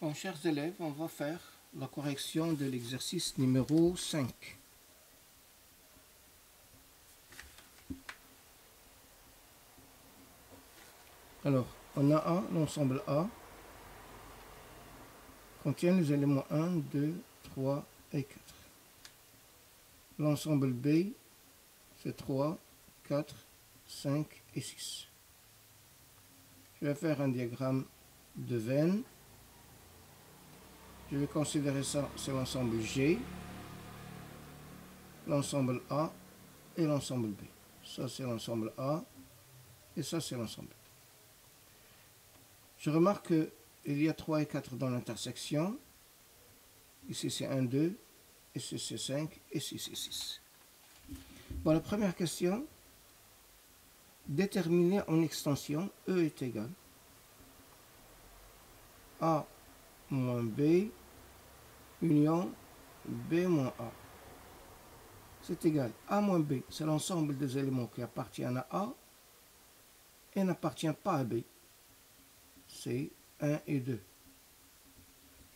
Bon, chers élèves, on va faire la correction de l'exercice numéro 5. Alors, on a A, l'ensemble A contient les éléments 1, 2, 3 et 4. L'ensemble B, c'est 3, 4, 5 et 6. Je vais faire un diagramme de veine. Je vais considérer ça, c'est l'ensemble G, l'ensemble A et l'ensemble B. Ça, c'est l'ensemble A et ça, c'est l'ensemble B. Je remarque qu'il y a 3 et 4 dans l'intersection. Ici, c'est 1, 2, ici, c'est 5, et ici, c'est 6. Bon, la première question, déterminer en extension E est égal A moins B union B moins A. C'est égal. A moins B, c'est l'ensemble des éléments qui appartiennent à A et n'appartiennent pas à B. C'est 1 et 2.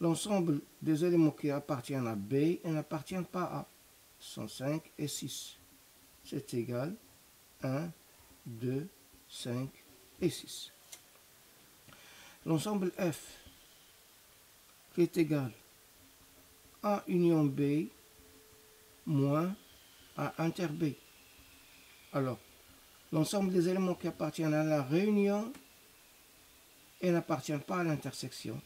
L'ensemble des éléments qui appartiennent à B et n'appartiennent pas à A sont 5 et 6. C'est égal 1, 2, 5 et 6. L'ensemble F qui est égal A union B moins A inter B. Alors, l'ensemble des éléments qui appartiennent à la réunion et n'appartiennent pas à l'intersection.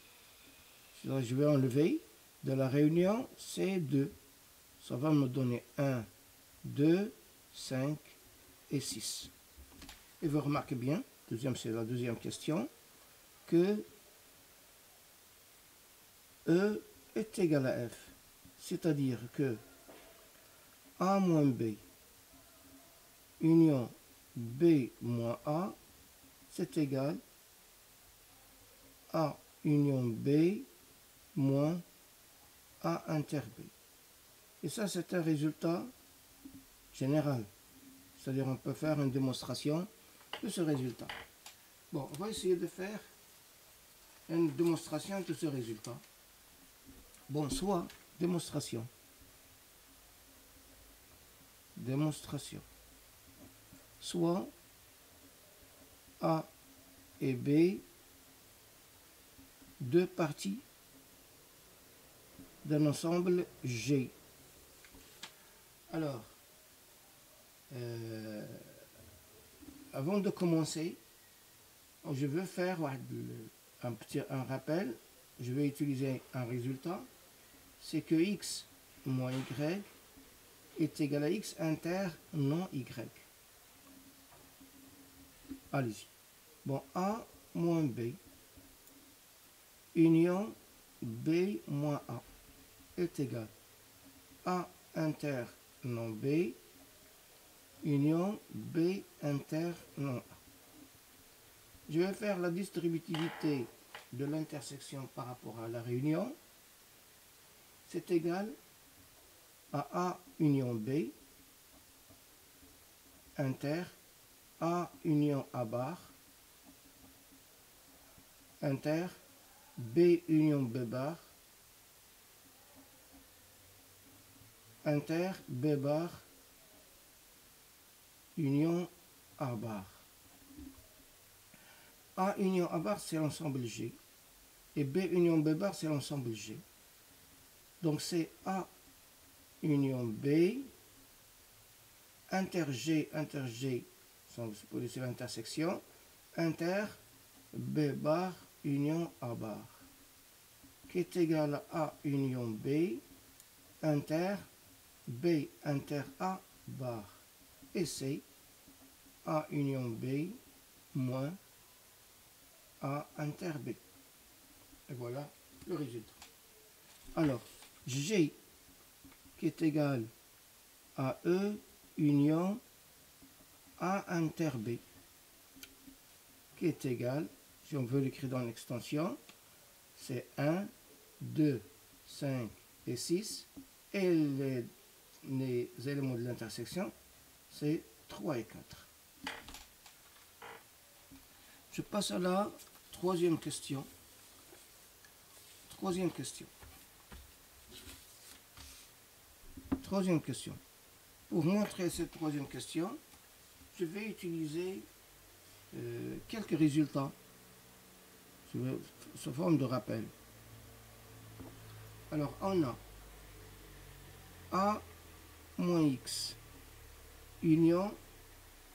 Je vais enlever de la réunion, c'est 2. Ça va me donner 1, 2, 5 et 6. Et vous remarquez bien, c'est la deuxième question, que E est égal à F. C'est-à-dire que A moins B union B moins A, c'est égal A union B moins A inter B. Et ça, c'est un résultat général. C'est-à-dire on peut faire une démonstration de ce résultat. Bon, on va essayer de faire une démonstration de ce résultat. Bon, soit démonstration. Démonstration. Soit A et B, deux parties d'un ensemble G. Alors, avant de commencer, je veux faire un rappel. Je vais utiliser un résultat. C'est que x moins y est égal à x inter non y. Allez-y. Bon, A moins B union B moins A est égal à A inter non B union B inter non A. Je vais faire la distributivité de l'intersection par rapport à la réunion. C'est égal à A union B inter A union A bar inter B union B bar inter B bar union A bar. A union A bar, c'est l'ensemble G. Et B union B bar, c'est l'ensemble G. Donc c'est A union B, inter G, c'est l'intersection, inter B bar union A bar, qui est égal à A union B, inter B inter A bar. Et c'est A union B moins A inter B. Et voilà le résultat. Alors, G qui est égal à E union A inter B, qui est égal, si on veut l'écrire dans l'extension, c'est 1, 2, 5 et 6, et les éléments de l'intersection, c'est 3 et 4. Je passe à la troisième question. Troisième question. Troisième question. Pour montrer cette troisième question, je vais utiliser quelques résultats sous forme de rappel. Alors, on a A moins X union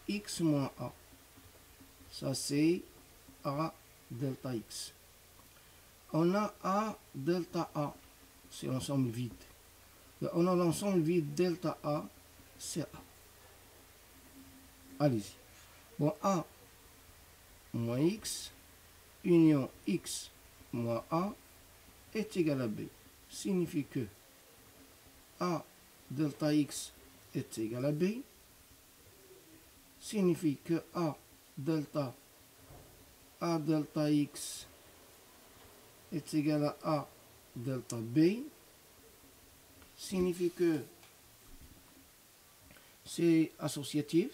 X moins A. Ça, c'est A delta X. On a A delta A, c'est l'ensemble vide. On a l'ensemble vide delta A, c'est A. Allez-y. Bon, A moins X union X moins A est égal à B. Signifie que A delta X est égal à B. Signifie que A delta X est égal à A delta B. Signifie que c'est associatif.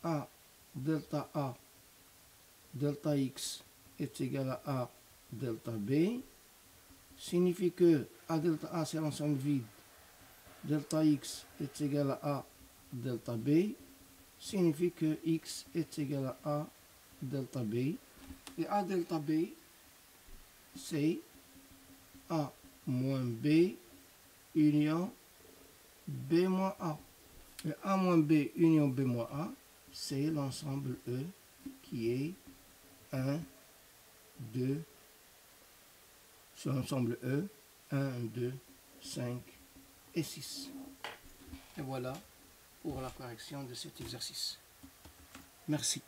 A delta X est égal à A delta B. Signifie que A delta A c'est l'ensemble vide. Delta X est égal à A delta B. Signifie que X est égal à A delta B. Et A delta B, c'est A moins B union B moins A. Et A moins B union B moins A, c'est l'ensemble E qui est 1, 2, c'est l'ensemble E, 1, 2, 5 et 6. Et voilà pour la correction de cet exercice. Merci.